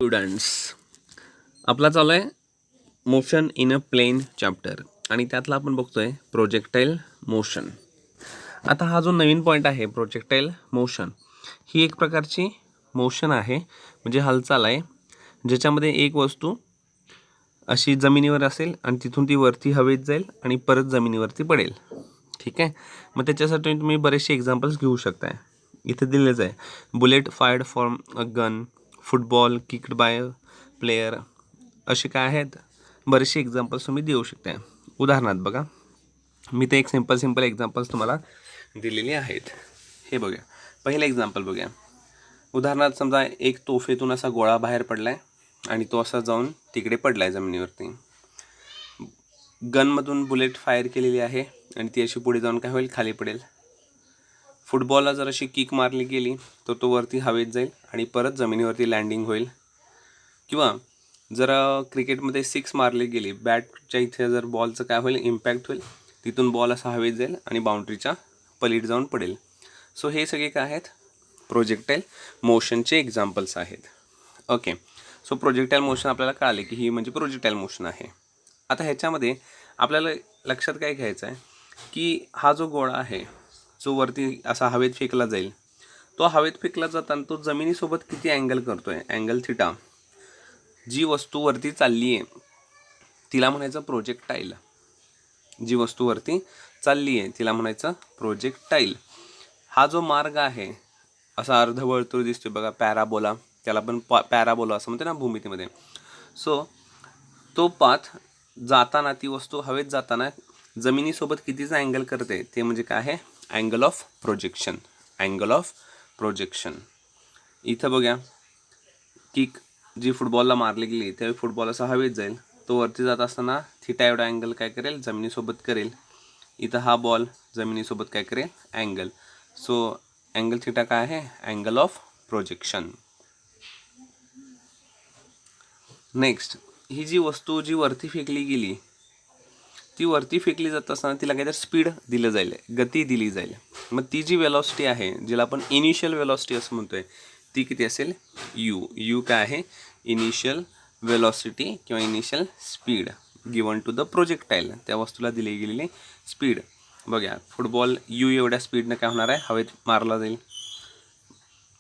Students, आपला चालू आहे motion in a plane chapter आणि त्यातला आपण बघतोय प्रोजेक्टाईल मोशन. आता हा जो नवीन पॉईंट आहे प्रोजेक्टाईल मोशन, ही एक प्रकारची मोशन आहे, म्हणजे हालचाल आहे ज्याच्यामध्ये एक वस्तू अशी जमिनीवर असेल आणि तिथून ती वरती हवेत जाईल आणि परत जमिनीवरती पडेल. ठीक आहे, मग त्याच्यासाठी तुम्ही बरेचसे एक्झाम्पल्स घेऊ शकताय. इथे दिलेच आहे, bullet fired from a gun, football kicked bye player, असे काय आहेत बरेचसे एक्झाम्पल्स तुम्ही देऊ शकता. उदाहरणार्थ बघा, मी ते एक सिंपल एक्झाम्पल्स तुम्हाला दिलेली आहेत. हे बघूया, पहिलं एक्झाम्पल बघूया. उदाहरणार्थ समजा एक तोफेतून असा गोळा बाहेर पडलाय आणि तो असा जाऊन तिकडे पडलाय जमिनीवरती. गनमधून बुलेट फायर केलेली आहे आणि ती अशी पुढे जाऊन काय होईल, खाली पडेल. फुटबॉलला जर अशी किक मारली गेली तर तो वरती हवेत जाईल आणि परत जमिनीवरती लँडिंग होईल. किंवा जर क्रिकेटमध्ये 6 मारली गेली, बॅटच्या इथे जर बॉलचं काय होईल, इम्पॅक्ट होईल, तिथून बॉल असा हवेत जाईल आणि बाउंड्रीच्या पलीड जाऊन पडेल. सो हे सगळे काय आहेत, प्रोजेक्टाईल मोशनचे एक्झाम्पल्स आहेत. ओके, सो प्रोजेक्टाईल मोशन आपल्याला कळाले की ही म्हणजे प्रोजेक्टाईल मोशन आहे. आता ह्याच्यामध्ये आपल्याला लक्षात काय घ्यायचं आहे की हा जो गोळा आहे जो वरती असा हवेत फेकला जाईल, तो हवेत फेकला जाताना तो जमिनीसोबत किती अँगल करतो आहे, अँगल थिटा. जी वस्तू वरती चालली आहे तिला म्हणायचं प्रोजेक्टाईल. जी वस्तू वरती चालली आहे तिला म्हणायचं प्रोजेक्टाईल. हा जो मार्ग आहे असा अर्धवर्तुळ दिसतोय बघा, पॅराबोला, त्याला पण पॅराबोला असं म्हणते ना भूमितीमध्ये. सो तो पाथ जाताना ती वस्तू हवेत जाताना जमिनीसोबत कितीचा अँगल करते ते म्हणजे काय आहे, angle of projection. Angle of projection. इथं बघा, किक जी फुटबॉलला मारली गेली त्यावेळी फुटबॉल असा हवेत जाईल, तो वरती जात असताना थिटा एवढा अँगल काय करेल, जमिनीसोबत करेल. इथं हा बॉल जमिनीसोबत काय करेल, अँगल. सो अँगल थिटा काय आहे, अँगल ऑफ प्रोजेक्शन. नेक्स्ट, ही जी वस्तू जी वरती फेकली गेली ती वरती फेकली जात असताना तिला काहीतरी स्पीड दिलं जाईल, गती दिली जाईल. मग ती जी वेलॉसिटी आहे जिला आपण इनिशियल वेलॉसिटी असं म्हणतोय ती किती असेल, यू. यू काय आहे, इनिशियल वेलॉसिटी किंवा initial speed given to the projectile. त्या वस्तूला दिली गेलेली स्पीड. बघा, फुटबॉल यू एवढ्या स्पीडनं काय होणार आहे, हवेत मारला जाईल.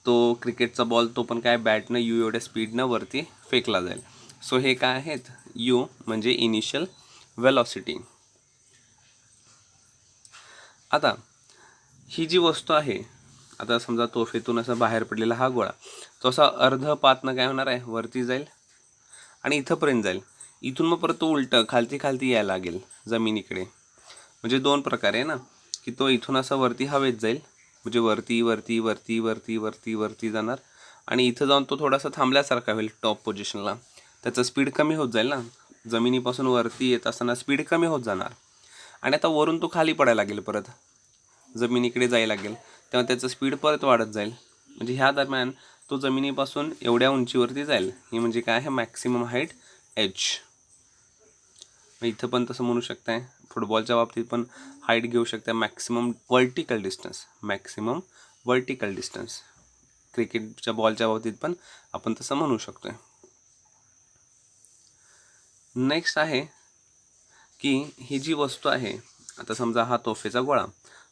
तो क्रिकेटचा बॉल तो पण काय बॅटनं यू एवढ्या स्पीडनं वरती फेकला जाईल. सो हे काय आहेत, यू म्हणजे इनिशियल वेलॉसिटी. आता ही जी वस्तू आहे, आता समजा तोफेतून असा बाहेर पडलेला हा गोळा, तो असा अर्ध पातनं काय होणार आहे, वरती जाईल आणि इथंपर्यंत जाईल. इथून मग परत तो उलटं खालती यायला लागेल जमिनीकडे. म्हणजे दोन प्रकारे आहे ना, की तो इथून असा वरती हवेत जाईल, म्हणजे वरती वरती वरती वरती वरती वरती जाणार आणि इथं जाऊन तो थोडासा थांबल्यासारखा होईल टॉप पोझिशनला. त्याचा स्पीड कमी होत जाईल ना, जमिनीपासून वरती येत असताना स्पीड कमी होत जाणार आणि आता वरून तो खाली पडायला लागेल, परत जमिनीकडे जायला लागेल, तेव्हा त्याचं स्पीड परत वाढत जाईल. म्हणजे ह्या दरम्यान तो जमिनीपासून एवढ्या उंचीवरती जाईल. ही म्हणजे काय आहे, मॅक्सिमम हाईट एच. इथं पण तसं म्हणू शकताय, फुटबॉलच्या बाबतीत पण हाईट घेऊ शकता maximum vertical distance. Maximum vertical distance क्रिकेटच्या बॉलच्या बाबतीत पण आपण तसं म्हणू शकतोय. नेक्स्ट आहे की ही जी वस्तू आहे, आता समजा हा तोफेचा गोळा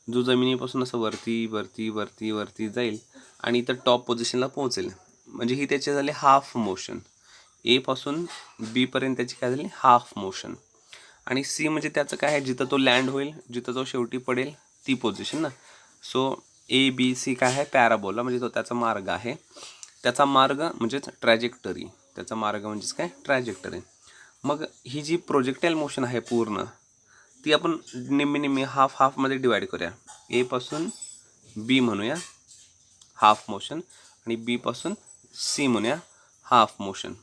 जो जमिनीपासून असं वरती वरती वरती वरती जाईल आणि इथं टॉप पोझिशनला पोहोचेल, म्हणजे ही त्याची झाली हाफ मोशन. ए पासून बी पर्यंत त्याची काय झाली, हाफ मोशन. आणि सी म्हणजे त्याचं काय आहे, जिथं तो लँड होईल, जिथं तो शेवटी पडेल ती पोझिशन ना. सो ए बी सी काय आहे, पॅराबोला, म्हणजे तो त्याचा मार्ग आहे. त्याचा मार्ग म्हणजेच ट्रॅजेक्टरी. त्याचा मार्ग म्हणजेच काय, ट्रॅजेक्टरी. मग ही जी प्रोजेक्टाईल मोशन आहे पूर्ण, ती आपण निम्मी हाफमध्ये डिवाईड करूया. ए पासून बी म्हणूया हाफ मोशन आणि बी पासून सी म्हणूया हाफ मोशन.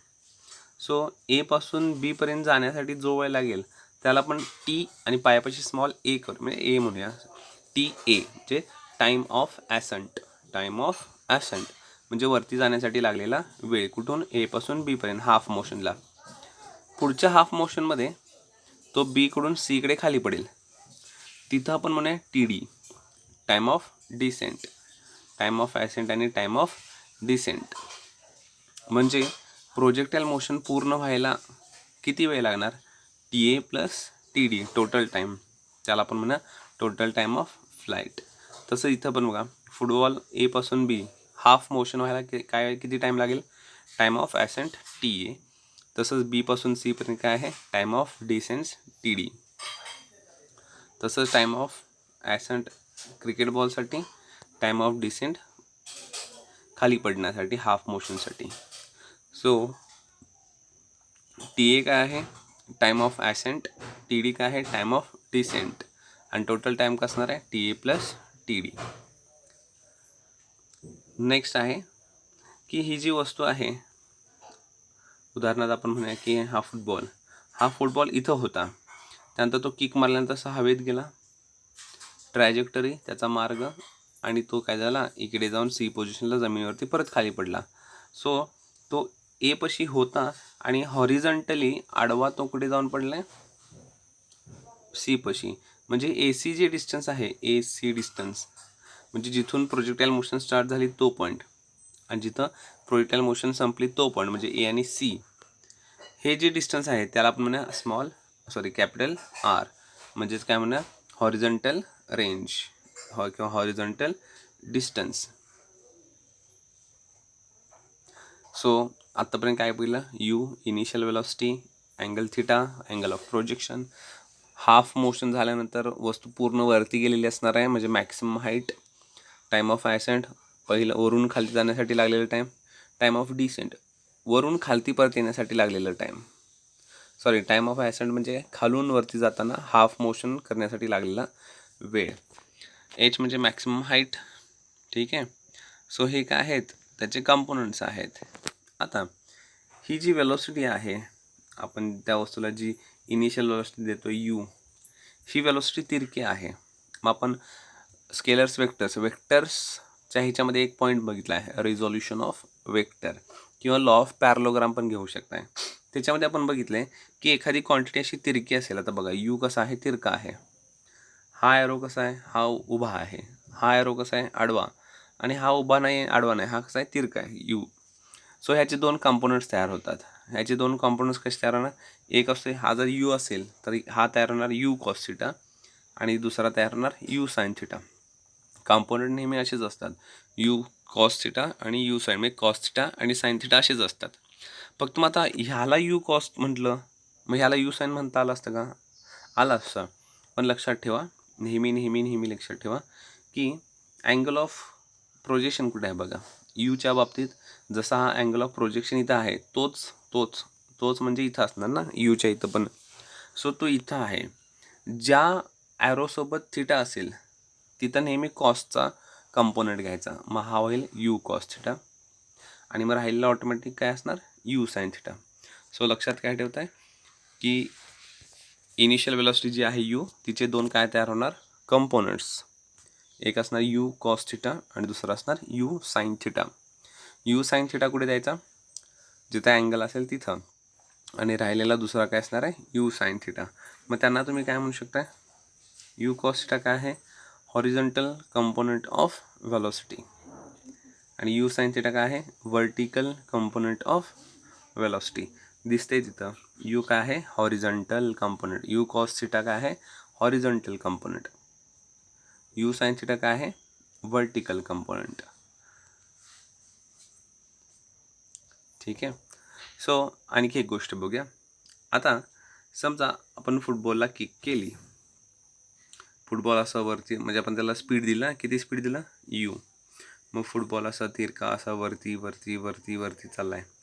सो ए पासून बी पर्यंत जाण्यासाठी जो वेळ लागेल त्याला आपण टी आणि पायापाशी स्मॉल ए करू, म्हणजे ए म्हणूया, टी ए म्हणजे टाईम ऑफ ॲसंट. टाईम ऑफ ॲसंट म्हणजे वरती जाण्यासाठी लागलेला वेळ, कुठून, ए पासून बी पर्यंत हाफ मोशनला. पुढच्या हाफ मोशनमध्ये तो बी कडून सी कडे खाली पडेल, तिथं आपण म्हणूया T D, time of descent. Time of ascent आणि टाईम ऑफ डिसेंट म्हणजे प्रोजेक्टाईल मोशन पूर्ण व्हायला किती वेळ लागणार, TA plus TD total time, त्याला आपण म्हणा टोटल टाईम ऑफ फ्लाईट. तसं इथं पण बघा, फुटबॉल A पासून B हाफ मोशन व्हायला काय किती टाईम लागेल, टाईम ऑफ ॲसेंट TA. तसंच B पासून C पर्यंत काय आहे, टाईम ऑफ डिसेंस TD. तसंच टाईम ऑफ ॲसेंट क्रिकेट बॉलसाठी, टाईम ऑफ डिसेंट खाली पडण्यासाठी हाफ मोशनसाठी. सो TA काय आहे, टाईम ऑफ ॲसेंट, TD काय आहे, टाईम ऑफ डिसेंट, आणि टोटल टाईम कसं असणार आहे, TA प्लस TD. नेक्स्ट आहे की ही जी वस्तू आहे, उदाहरणार्थ आपण म्हणूया की हा फुटबॉल इथं होता, त्यानंतर तो किक मारल्यानंतर असा हवेत गेला, ट्रॅजेक्टरी त्याचा मार्ग, आणि तो काय झाला, इकडे जाऊन C पोझिशनला जमिनीवरती परत खाली पडला. सो तो A पाशी होता आणि हॉरिझॉन्टली आडवा तो कुठे जाऊन पडला, C पाशी. म्हणजे AC जे डिस्टन्स आहे, AC डिस्टन्स म्हणजे जिथून प्रोजेक्टाईल मोशन स्टार्ट झाली तो पॉईंट, आणि जिथं प्रोजेक्टाईल मोशन संपली तो पॉईंट म्हणजे A आणि C, हे जे डिस्टन्स आहे त्याला आपण म्हणूया कॅपिटल R, म्हणजेच काय म्हणूया हॉरिझॉन्टल रेंज किंवा हॉरिझॉन्टल डिस्टन्स. सो आत्तापर्यंत काय पहिलं, U initial velocity, angle theta, angle of projection. Half motion झाल्यानंतर वस्तू पूर्ण वरती गेलेली असणार आहे म्हणजे maximum height, time of ascent पहिलं वरून खालती जाण्यासाठी लागलेलं टाईम, टाईम ऑफ डिसेंट वरून खालती परत येण्यासाठी लागलेलं टाईम ऑफ ॲसेंट म्हणजे खालून वरती जाताना हाफ मोशन करण्यासाठी लागलेला वेळ. H म्हणजे मॅक्सिमम हाईट. ठीक आहे. सो हे काय आहेत, त्याचे कंपोनंट्स आहेत. आता ही जी वेलॉसिटी आहे, आपण त्या वस्तूला जी इनिशियल वेलॉसिटी देतो U, ही वेलॉसिटी तिरकी आहे. मग आपण स्केलर्स वेक्टर्सच्या ह्याच्यामध्ये एक पॉईंट बघितला आहे, रिझोल्युशन ऑफ वेक्टर किंवा लॉ ऑफ पॅरलोग्राम पण घेऊ शकताय. त्याच्यामध्ये आपण बघितले की एखादी क्वांटिटी अशी तिरकी असेल, आता बघा U कसा आहे, तिरका आहे, हा एरो कसा आहे, हा उभा आहे, हा एरो कसा आहे, आडवा, आणि हा उभा नाही आहे, आडवा नाही, हा कसा आहे, तिरका आहे U. सो ह्याचे दोन कंपोनंट्स तयार होतात. ह्याचे दोन कंपोनंट्स कसे तयार होणार, एक असते हा जर U असेल तर हा तयार होणार U कॉस थिटा, आणि दुसरा तयार होणार U साइन थिटा. कंपोनंट नेहमी असेच असतात, U कॉस थिटा आणि U साइन, म्हणजे कॉस थिटा आणि साइन थिटा असेच असतात. फक्त मग आता ह्याला U कॉस म्हटलं, मग ह्याला U साइन म्हणता आलं असतं का, आलं असतं. पण लक्षात ठेवा, नेहमी लक्षात ठेवा की अँगल ऑफ प्रोजेक्शन कुठे आहे बघा. Uच्या बाबतीत जसा हा अँगल ऑफ प्रोजेक्शन इथं आहे, तोच म्हणजे इथं असणार ना, Uच्या इथं पण. सो तो इथं आहे. ज्या ॲरोसोबत थिटा असेल तिथं नेहमी कॉसचा कंपोनंट घ्यायचा, मग हा होईल U कॉस थिटा, आणि मग राहिलेला ऑटोमॅटिक काय असणार, U साइन थिटा. सो लक्षात काय ठेवत आहे की इनिशियल वेलॉसिटी जी आहे U, तिचे दोन काय तयार होणार, कंपोनंट्स. एक असणार U कॉस थिटा आणि दुसरा असणार U sine theta. U sine theta कुठे द्यायचा, जिथं अँगल असेल तिथं, आणि राहिलेला दुसरा काय असणार आहे, U साइन थिटा. मग त्यांना तुम्ही काय म्हणू शकता, U कॉस थिटा काय आहे, हॉरिझॉन्टल कंपोनंट ऑफ वेलॉसिटी, आणि U साइन थिटा काय आहे, वर्टिकल कंपोनंट ऑफ वेलॉसिटी. दिसते तिथं U काय आहे, horizontal component, U cos theta काय आहे, horizontal component, U sine theta काय आहे, वर्टिकल कंपोनंट. ठीक आहे. सो आणखी एक गोष्ट बघूया. आता समजा आपण फुटबॉलला किक केली, फुटबॉल असा वरती, म्हणजे आपण त्याला स्पीड दिला, किती स्पीड दिला, U. मग फुटबॉल असा तिरका असा वरती वरती वरती वरती चालला आहे.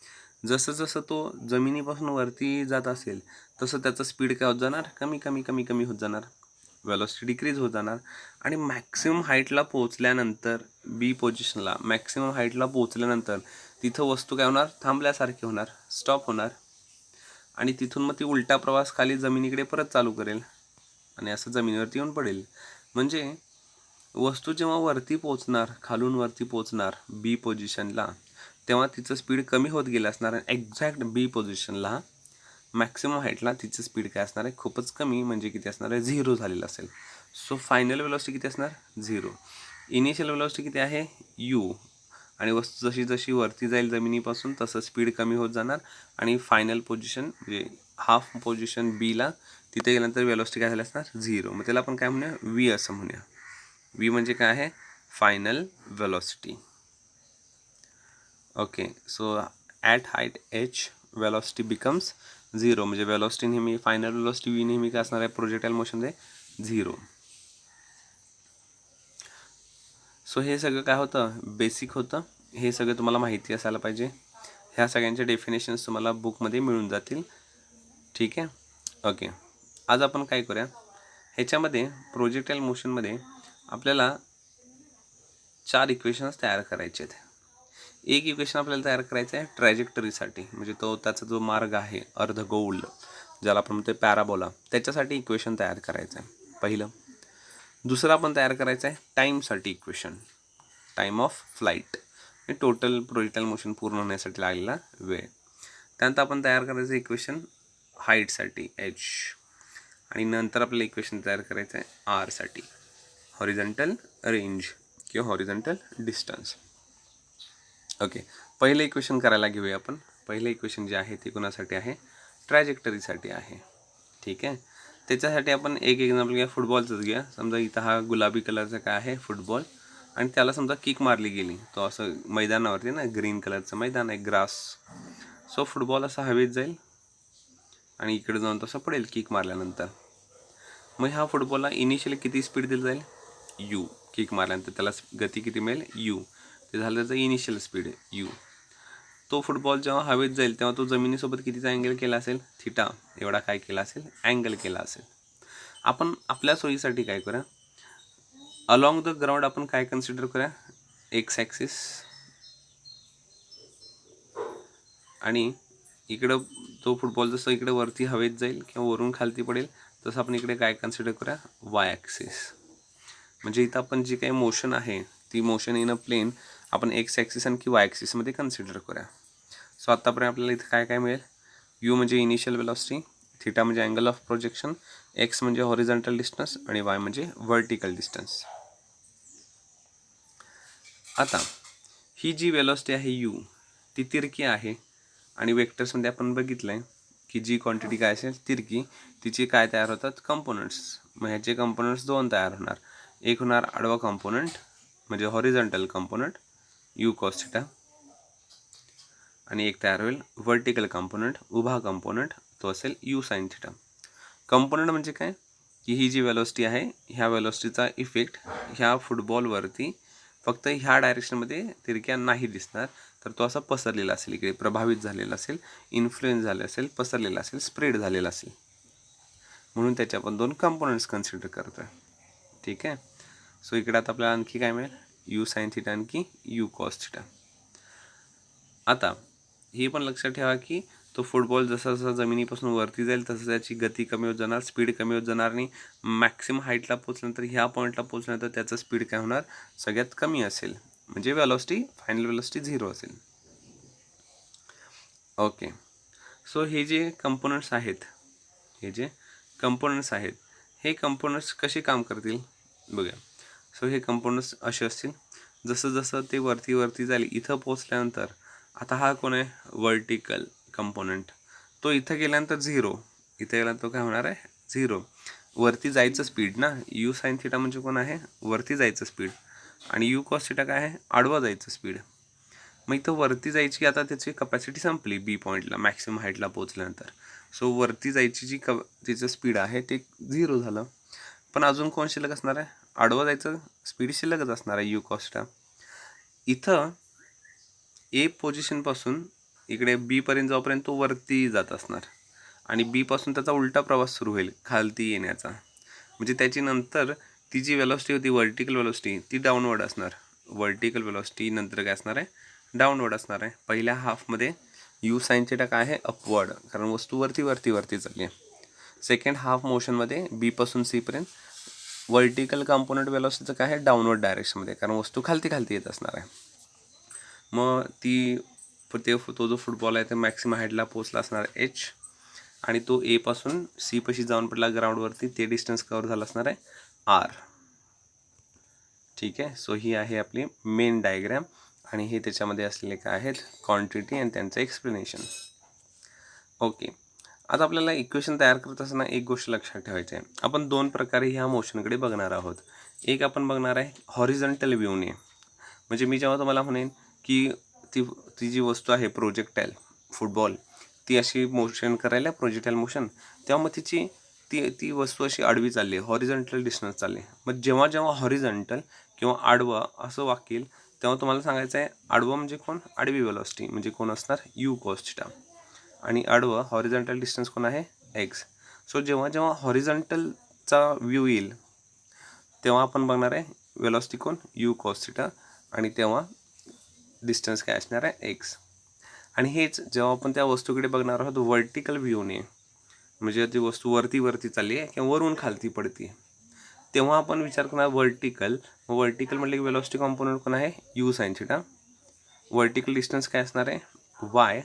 जसं जसं तो जमिनीपासून वरती जात असेल तसं त्याचं स्पीड काय होत जाणार, कमी कमी कमी कमी होत जाणार, वेलॉसिटी डिक्रीज होत जाणार, आणि मॅक्सिमम हाईटला पोहोचल्यानंतर B पोझिशनला मॅक्सिमम हाईटला पोहोचल्यानंतर तिथं वस्तू काय होणार, थांबल्यासारखी होणार, स्टॉप होणार, आणि तिथून मग ती उलटा प्रवास खाली जमिनीकडे परत चालू करेल आणि असं जमिनीवरती येऊन पडेल. म्हणजे वस्तू जेव्हा वरती पोचणार, खालून वरती पोचणार B पोझिशनला, तेव्हा तिचं स्पीड कमी होत गेलं असणार, आणि एक्झॅक्ट B पोझिशनला मॅक्सिमम हाईटला तिचं स्पीड काय असणार आहे, खूपच कमी, म्हणजे किती असणार आहे, 0 झालेलं असेल. सो फायनल वेलॉसिटी किती असणार, 0. इनिशियल वेलॉसिटी किती आहे, U, आणि वस्तू जशी जशी वरती जाईल जमिनीपासून तसं स्पीड कमी होत जाणार आणि फायनल पोझिशन म्हणजे हाफ पोझिशन बीला तिथे गेल्यानंतर वेलोसिटी काय झाली असणार 0. मग त्याला आपण काय म्हणूया व्ही असं म्हणूया. व्ही म्हणजे काय आहे final velocity. Okay, so at height h velocity becomes 0 म्हणजे वेलोसिटी नेहमी फायनल वेलोसिटी व्ही नेहमी काय असणार आहे प्रोजेक्टाईल मोशनमध्ये 0. सो हे सगळं काय होतं बेसिक होतं. हे सगळं तुम्हाला माहिती असायला पाहिजे. ह्या सगळ्यांचे डेफिनेशन्स तुम्हाला बुकमध्ये मिळून जातील. ठीक आहे. ओके, आज आपण काय करूया ह्याच्यामध्ये प्रोजेक्टाईल मोशनमध्ये आपल्याला 4 इक्वेशन्स तयार करायचे आहेत. एक इक्वेशन आपल्याला तयार करायचं आहे ट्रॅजेक्टरीसाठी म्हणजे त्याचा जो मार्ग आहे अर्धगोल ज्याला आपण म्हणतो पॅराबोला त्याच्यासाठी इक्वेशन तयार करायचं आहे पहिलं. दुसरं आपण तयार करायचं आहे टाईमसाठी इक्वेशन, टाईम ऑफ फ्लाईट म्हणजे टोटल प्रोजेक्टाईल मोशन पूर्ण होण्यासाठी लागलेला वेळ. त्यानंतर आपण तयार करायचं इक्वेशन हाईटसाठी h आणि नंतर आपल्याला इक्वेशन तयार करायचं आहे आरसाठी हॉरिझॉन्टल रेंज किंवा हॉरिझॉन्टल डिस्टन्स. ओके, पहिलं इक्वेशन करायला घेऊया आपण. पहिलं इक्वेशन जे आहे ते कोणासाठी आहे ट्रॅजेक्टरीसाठी आहे. ठीक आहे, त्याच्यासाठी आपण एक एक्झाम्पल घ्या फुटबॉलचंच घ्या. समजा इथं हा गुलाबी कलरचा काय आहे फुटबॉल आणि त्याला समजा किक मारली गेली तो असं मैदानावरती ना ग्रीन कलरचं मैदान आहे ग्रास. सो फुटबॉल असा हवेत जाईल आणि इकडे जाऊन तसं पडेल किक मारल्यानंतर. मग ह्या फुटबॉलला इनिशियली किती स्पीड दिली जाईल यू. किक मारल्यानंतर त्याला गती किती मिळेल यू. ते झालं त्याचं इनिशियल स्पीड यू. तो फुटबॉल जेव्हा हवेत जाईल तेव्हा तो जमिनीसोबत कितीचा अँगल केला असेल थिटा एवढा काय केला असेल अँगल केला असेल. आपण आपल्या सोयीसाठी काय करूया अलॉंग द ग्राउंड आपण काय कन्सिडर करूया एक्स ॲक्सिस आणि इकडं तो फुटबॉल जसं इकडे वरती हवेत जाईल किंवा वरून खालती पडेल तसं आपण इकडे काय कन्सिडर करूया वाय ॲक्सिस. म्हणजे इथं आपण जी काही मोशन आहे ती मोशन इन अ प्लेन आपण एक्स ॲक्सिस आणि वाय ॲक्सिसमध्ये कन्सिडर करूया. सो आत्तापर्यंत आपल्याला इथं काय काय मिळेल यू म्हणजे इनिशियल वेलॉसिटी, थिटा म्हणजे अँगल ऑफ प्रोजेक्शन, एक्स म्हणजे हॉरिझॉन्टल डिस्टन्स आणि वाय म्हणजे व्हर्टिकल डिस्टन्स. आता ही जी वेलॉसिटी आहे यू ती तिरकी आहे आणि वेक्टर्समध्ये आपण बघितलं आहे की जी क्वांटिटी काय असेल तिरकी तिची काय तयार होतात कंपोनंट्स. मग ह्याचे कंपोनंट्स दोन तयार होणार. एक होणार आडवा कंपोनंट म्हणजे horizontal component you cos theta आणि एक तयार होईल व्हर्टिकल कंपोनंट उभा कंपोनंट तो असेल यू साइन थिटा. कंपोनंट म्हणजे काय की ही जी वेलॉसिटी आहे ह्या वेलॉसिटीचा इफेक्ट ह्या फुटबॉलवरती फक्त ह्या डायरेक्शनमध्ये तिरक्या नाही दिसणार तर तो असा पसरलेला असेल इकडे प्रभावित झालेला असेल इन्फ्लुएन्स झाले असेल पसरलेला असेल स्प्रेड झालेला असेल म्हणून त्याचे आपण दोन कंपोनंट्स कन्सिडर करतो आहे. ठीक आहे, सो इकडे आता आपल्याला आणखी काय मिळेल यू साइन थिटा आणखी यू कॉस थिटा. आता हे पण लक्षात ठेवा की तो फुटबॉल जसा जसा जमिनीपासून वरती जाईल तसं त्याची गती कमी होत जाणार स्पीड कमी होत जाणार आणि मॅक्सिमम हाईटला पोचल्यानंतर ह्या पॉईंटला पोचल्यानंतर त्याचं स्पीड काय होणार सगळ्यात कमी असेल म्हणजे वेलॉसिटी फायनल वेलॉसिटी 0 असेल. ओके, सो हे जे कंपोनंट्स आहेत हे कंपोनंट्स कसे काम करतील बघूया. सो हे कंपोनंट्स असे असतील जसं जसं ते वरती जाईल इथं पोचल्यानंतर आता हा कोण आहे व्हर्टिकल कंपोनंट तो इथं गेल्यानंतर 0 इथं गेल्यानंतर काय होणार आहे 0. वरती जायचं स्पीड ना यू साइन थिटा म्हणजे कोण आहे वरती जायचं स्पीड आणि यू कॉस थिटा काय आहे आडवा जायचं स्पीड. मग इथं वरती जायची आता त्याची कपॅसिटी संपली बी पॉईंटला मॅक्सिमम हाईटला पोचल्यानंतर. सो वरती जायची जी तिचं स्पीड आहे ते 0 झालं. पण अजून कोण शिल्लक असणार आहे आडवा जायचं स्पीड शिल्लकच असणार आहे यू कॉस थिटा. इथं ए पोझिशनपासून इकडे बीपर्यंत जाऊपर्यंत तो वरती जात असणार आणि बीपासून त्याचा उलटा प्रवास सुरू होईल खालती येण्याचा. म्हणजे त्याची नंतर ती जी वेलॉसिटी होती व्हर्टिकल वेलॉसिटी ती डाऊनवर्ड असणार. व्हर्टिकल वेलॉसिटी नंतर काय असणार आहे डाऊनवर्ड असणार आहे. पहिल्या हाफमध्ये यू साइन थिटा काय आहे अपवर्ड कारण वस्तू वरती चालली आहे. सेकंड हाफ मोशनमध्ये बीपासून सीपर्यंत व्हर्टिकल कंपोनंट वेलॉसिटीचं काय आहे डाऊनवर्ड डायरेक्शनमध्ये कारण वस्तू खालती येत असणार आहे. मग तो जो फुटबॉल आहे ते मॅक्सिमम हाईटला पोचला असणार एच आणि तो एपासून सीपाशी जाऊन पडला ग्राउंडवरती ते डिस्टन्स कव्हर झालं असणार आहे आर. ठीक आहे, सो ही आहे आपली मेन डायग्रॅम आणि हे त्याच्यामध्ये असलेले काय आहेत, क्वांटिटी आणि त्यांचं एक्सप्लेनेशन. ओके, आता आपल्याला इक्वेशन तयार करत असताना एक गोष्ट लक्षात ठेवायची आहे. आपण दोन प्रकारे ह्या मोशनकडे बघणार आहोत. एक आपण बघणार आहे हॉरिझॉन्टल व्ह्यूने, म्हणजे मी जेव्हा तुम्हाला म्हणेन की ती ती जी वस्तू आहे प्रोजेक्टाईल फुटबॉल, ती अशी मोशन करायला प्रोजेक्टाईल मोशन, तेव्हा मग तिची ती वस्तू अशी आडवी चालली आहे, हॉरिझॉन्टल डिस्टन्स चालली आहे. मग जेव्हा जेव्हा हॉरिझॉन्टल किंवा आडवा असं वाकेल तेव्हा तुम्हाला सांगायचं आहे आडवं म्हणजे कोण, आडवी वेलॉसिटी म्हणजे कोण असणार, यू कॉस थिटा, आणि आडवं हॉरिझॉन्टल डिस्टन्स कोण आहे, एक्स. सो जेव्हा जेव्हा हॉरिझॉन्टलचा व्ह्यू येईल तेव्हा आपण बघणार आहे वेलॉसिटी कोण, यू कॉस थिटा, आणि तेव्हा डिस्टन्स काय असणार आहे, एक्स. आणि हेच जेव्हा आपण त्या वस्तूकडे बघणार आहोत व्हर्टिकल व्ह्यूने, म्हणजे ती वस्तू वरती चालली आहे किंवा वरून खालती पडते, तेव्हा आपण विचार करणार व्हर्टिकल. व्हर्टिकल म्हटलं की वेलॉसिटी कॉम्पोनंट कोण आहे, you sine theta. Vertical distance काय असणार आहे, वाय.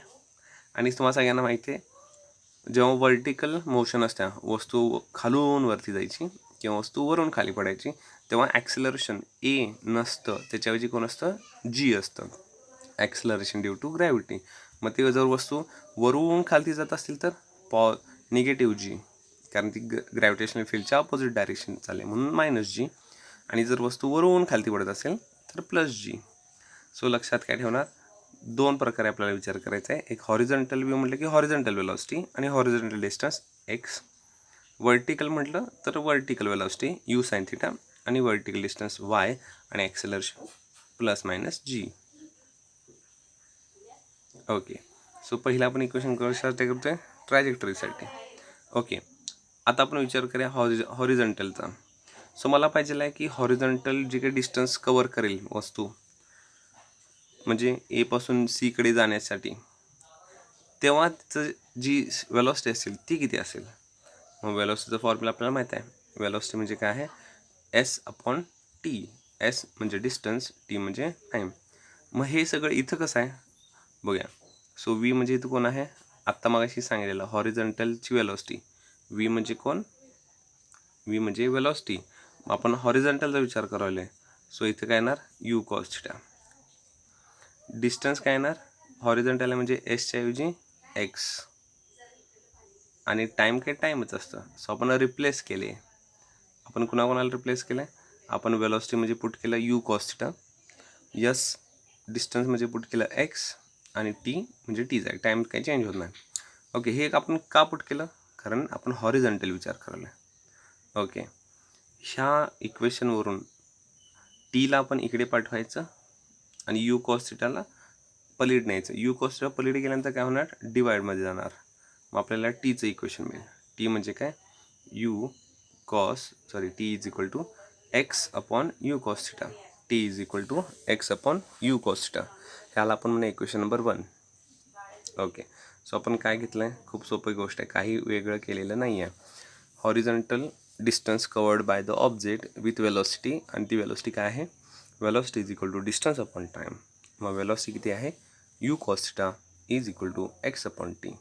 आणि तुम्हाला सगळ्यांना माहिती आहे जेव्हा व्हर्टिकल मोशन असते, वस्तू खालून वरती जायची किंवा वस्तू वरून खाली पडायची, तेव्हा ॲक्सिलरेशन ए नसतं, त्याच्याऐवजी कोण असतं, जी असतं, ॲक्सिलरेशन ड्यू टू ग्रॅव्हिटी. मग ते जर वस्तू वरून खालती जात असतील तर निगेटिव्ह जी, कारण ती ग्रॅव्हिटेशनल फील्डच्या अपोजिट डायरेक्शन चालले म्हणून मायनस जी. आणि जर वस्तू वरून खालती पडत असेल तर प्लस जी. सो लक्षात काय ठेवणार, दोन प्रकारे आपल्याला विचार करायचा आहे. एक हॉरिझॉन्टल व्ह्यू म्हटलं की हॉरिझॉन्टल वेलॉसिटी आणि हॉरिझॉन्टल डिस्टन्स एक्स. वर्टिकल म्हटलं तर vertical velocity you sine theta आणि वर्टिकल डिस्टन्स वाय आणि ॲक्सेलरेशन प्लस मायनस जी. ओके, सो पहिला आपण इक्वेशन कशासाठी करतोय, ट्रॅजेक्टरीसाठी. ओके, आता आपण विचार करूया हॉरिझॉन्टलचा. सो मला पाहिजे आहे की हॉरिझॉन्टल जे काही डिस्टन्स कवर करेल वस्तू, म्हणजे ए पासून सीकडे जाण्यासाठी, तेव्हा तिचं जी वेलॉसिटी असेल ती किती असेल. मग वेलॉसिटीचा फॉर्म्युला आपल्याला माहीत आहे. वेलॉसिटी म्हणजे काय आहे, एस अपॉन टी. एस म्हणजे डिस्टन्स, टी म्हणजे टाईम. मग हे सगळं इथं कसं आहे बघूया. सो व्ही म्हणजे इथं कोण आहे, आत्ता मगाशी सांगितलेलं हॉरिझॉन्टलची वेलॉसिटी. व्ही म्हणजे कोण, व्ही म्हणजे वेलॉसिटी. आपण हॉरिझॉन्टलचा विचार करायला आहे, सो इथं काय येणार, यू कॉस थिटा. डिस्टन्स काय येणार, हॉरिझॉन्टल म्हणजे एसच्या ऐवजी एक्स, आणि टाईम काय टाईमच असतं. सो आपण रिप्लेस केले, आपण कुणाकोणाला रिप्लेस केलं आहे, आपण वेलॉसिटी म्हणजे पुट केलं you cos theta, yes distance म्हणजे पुट केलं एक्स, आणि टी म्हणजे टीच आहे, टाईम काही चेंज होत नाही. ओके, हे आपण का पुट केलं, कारण आपण हॉरिझॉन्टल विचार करायला. ओके, ह्या इक्वेशनवरून टीला आपण इकडे पाठवायचं आणि यू कॉस थिटाला पलीड न्यायचं. यू कॉस थिटा पलीड गेल्यानंतर काय होणार, डिवाइडमध्ये जाणार. मग आपल्याला टीचं इक्वेशन मिळेल. टी म्हणजे काय, T is equal to x upon u cos theta. T is equal to x upon u cos theta. ह्याला आपण म्हणूया इक्वेशन नंबर 1. ओके, सो आपण काय घेतलं आहे, खूप सोपी गोष्ट आहे, काही वेगळं केलेलं नाही आहे. Horizontal distance covered by the object with velocity, आणि ती वेलॉसिटी काय आहे, velocity is equal to distance upon time. मग वेलॉसिटी किती आहे, u cos theta is equal to x upon T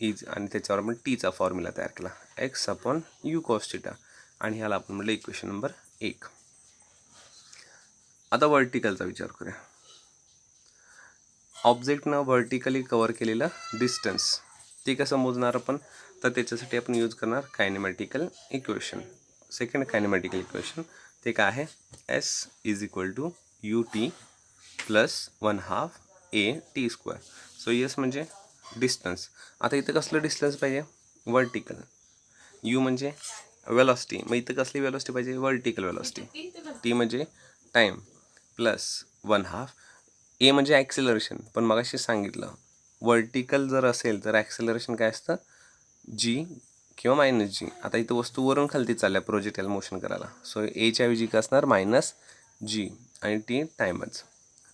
is, आणि त्याच्यावर आपण टीचा फॉर्म्युला तयार केला, x upon u cos theta, आणि ह्याला आपण म्हटलं इक्वेशन नंबर 1. आता वर्टिकलचा विचार करूया. ऑब्जेक्टनं वर्टिकली कवर केलेलं डिस्टन्स ते कसं मोजणार आपण, तर त्याच्यासाठी आपण यूज करणार kinematical equation. Second kinematical equation ते काय आहे, s is equal to u t plus 1/2 a t square. So s म्हणजे डिस्टन्स. आता इथं कसलं डिस्टन्स पाहिजे, वर्टिकल. यू म्हणजे वेलॉसिटी, मग इथं कसली वेलॉसिटी पाहिजे, वर्टिकल वेलॉसिटी. टी म्हणजे टाईम प्लस 1/2. ए म्हणजे ॲक्सिलरेशन, पण मगाशी सांगितलं वर्टिकल जर असेल तर ॲक्सिलरेशन काय असतं, जी किंवा मायनस जी. आता इथं वस्तू वरून खालती चालल्या प्रोजेक्टाईल मोशन करायला, सो एच्या ऐवजी काय असणार, मायनस जी, आणि टी टाईमच.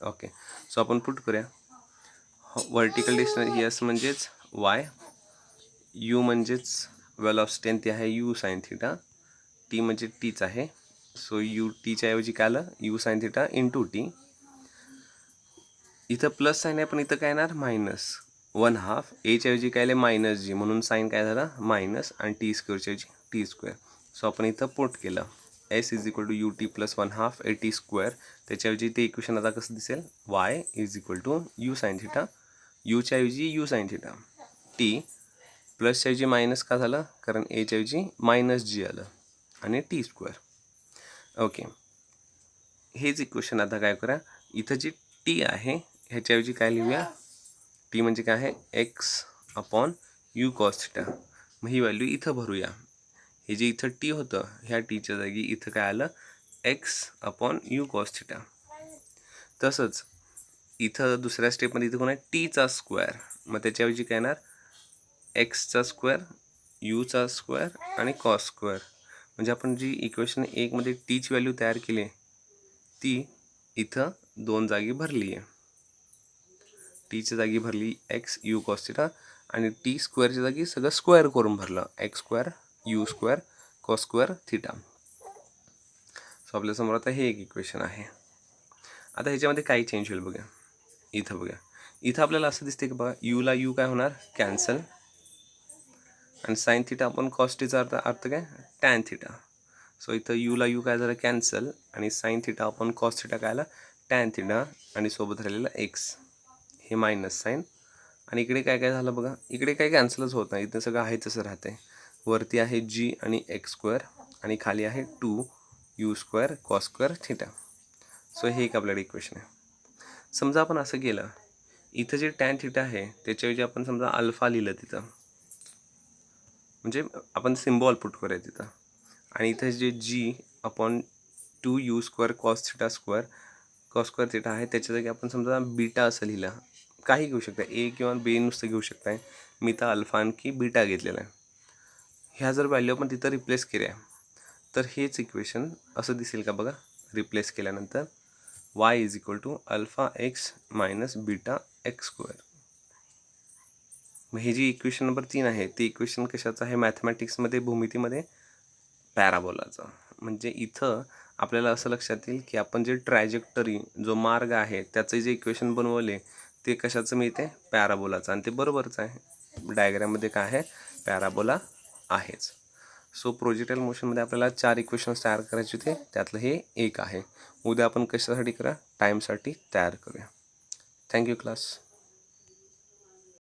ओके, सो आपण पुट करूया. वर्टिकल डिस्टन्स यस म्हणजेच वाय, यू म्हणजेच वेलॉसिटी आणि ती आहे यू साइन थिटा, टी म्हणजे टीच आहे, सो यू टीच्या ऐवजी काय आलं, you sine theta into T. इथं प्लस साईन आहे पण इथं काय येणार, मायनस 1/2. एच्या ऐवजी काय आले, मायनस जी, म्हणून साईन काय झाला, मायनस, आणि टी स्क्वेअरच्या ऐवजी टी स्क्वेअर. सो आपण इथं पुट केलं s is equal to u t plus 1/2 a t square. त्याच्याऐवजी ते इक्वेशन आता कसं दिसेल, y is equal to u sine theta, यूच्या ऐवजी यू साईन थिटा, टी प्लसच्या ऐवजी मायनस का झालं, कारण एच्या ऐवजी मायनस जी आलं, आणि टी स्क्वेअर. ओके, हेच इक्वेशन आता काय करा, इथं जी टी आहे ह्याच्याऐवजी काय लिहूया, टी म्हणजे काय आहे, x upon u cos theta. मग ही व्हॅल्यू इथं भरूया. हे जे इथं टी होतं ह्या टीच्या जागी इथं काय आलं, x upon u cos theta. तसंच इथं दुसऱ्या स्टेपमध्ये इथं कोण आहे, टीचा स्क्वेअर. मग त्याच्याऐवजी काय येणार, एक्सचा स्क्वेअर, यूचा स्क्वेअर आणि कॉस स्क्वेअर. म्हणजे आपण जी इक्वेशन 1मध्ये टीची व्हॅल्यू तयार केली आहे ती इथं 2 जागी भरली आहे. टीच्या जागी भरली एक्स यू कॉस थिटा, आणि टी स्क्वेअरच्या जागी सगळं स्क्वेअर करून भरलं, x square you square cos square theta. So आपल्यासमोर आता हे एक इक्वेशन आहे. आता ह्याच्यामध्ये काही चेंज होईल बघा. इथं बघा, इथं आपल्याला असं दिसते की बघा, यूला यू काय होणार, कॅन्सल, आणि साईन थिटा आपण कॉस टीचा अर्थ काय, टॅन थिटा. सो इथं यूला यू काय झालं, कॅन्सल, आणि साईन थिटा आपण कॉस थिटा काय आला, टॅन थिटा, आणि सोबत राहिलेला एक्स, हे मायनस साईन. आणि इकडे काय काय झालं बघा, इकडे काही कॅन्सलच होत नाही, इथं सगळं आहे तसं राहते. वरती आहे जी आणि एक्स स्क्वेअर, आणि खाली आहे 2 u square cos square theta. So हे एक आपल्याकडे इक्वेशन आहे. समजा आपण असं केलं, इथं जे टॅन थिटा आहे त्याच्याऐवजी आपण समजा अल्फा लिहिलं तिथं, म्हणजे आपण सिम्बॉल पुट करूया तिथं, आणि इथं जे g upon 2 u square cos theta square cos square theta आहे त्याच्या जागी आपण समजा बीटा असं लिहिलं. काही घेऊ शकता, ए किंवा बी नुसतं घेऊ शकताय. मी तर अल्फा आणखी बीटा घेतलेला आहे. ह्या जर व्हॅल्यू आपण तिथं रिप्लेस केल्या तर हेच इक्वेशन असं दिसेल का बघा, रिप्लेस केल्यानंतर y is equal to alpha x minus beta x square. मग हे जी इक्वेशन नंबर 3 आहे ती इक्वेशन कशाचं आहे, मॅथमॅटिक्समध्ये भूमितीमध्ये पॅराबोलाचा. म्हणजे इथं आपल्याला असं लक्षात येईल की आपण जे ट्रॅजेक्टरी जो मार्ग आहे त्याचे जे इक्वेशन बनवले ते कशाचं मिळते, पॅराबोलाचं, आणि ते बरोबरच आहे. डायग्राममध्ये काय आहे, पॅराबोला आहेच. सो प्रोजेक्टाईल मोशनमध्ये आपल्याला 4 इक्वेशन्स तयार करायचे होते, त्यातलं हे एक आहे. उद्या आपण कशासाठी करा, टाईमसाठी तयार करूया. Thank you class.